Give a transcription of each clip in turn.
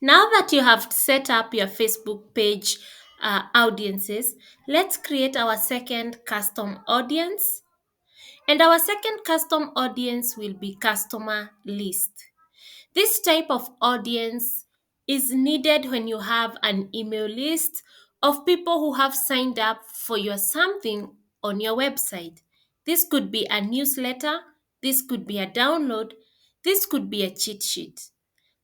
Now that you have set up your Facebook page audiences, let's create our second custom audience. And our second custom audience will be customer list. This type of audience is needed when you have an email list of people who have signed up for your something on your website. This could be a newsletter, this could be a download, this could be a cheat sheet.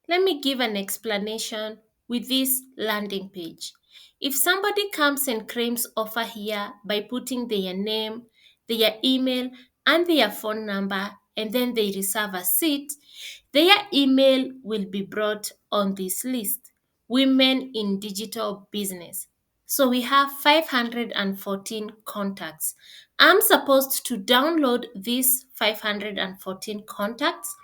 Let me give an explanation with this landing page. If somebody comes and claims offer here by putting their name, their email, and their phone number, and then they reserve a seat, their email will be brought on this list. Women in Digital Business. So we have 514 contacts. I'm supposed to download these 514 contacts,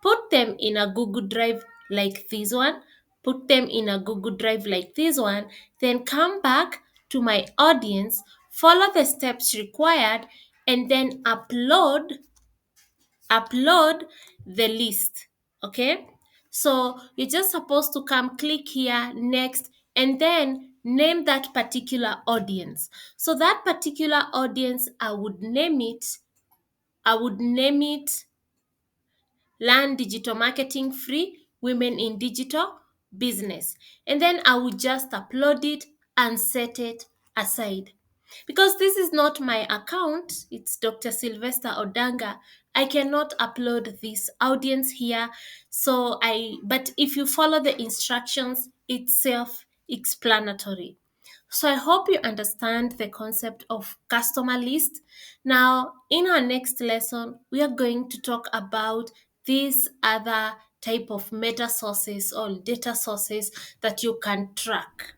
put them in a Google Drive like this one, put them in a Google Drive like this one, then come back to my audience, follow the steps required, and then upload the list. Okay, so you're just supposed to come click here next and then name that particular audience. So that particular audience, I would name it Learn Digital Marketing Free Women in Digital Business. And then I will just upload it and set it aside. Because this is not my account, it's Dr. Sylvester Odanga. I cannot upload this audience here. But if you follow the instructions, it's self explanatory. So I hope you understand the concept of customer list. Now, in our next lesson, we are going to talk about these other type of meta sources or data sources that you can track.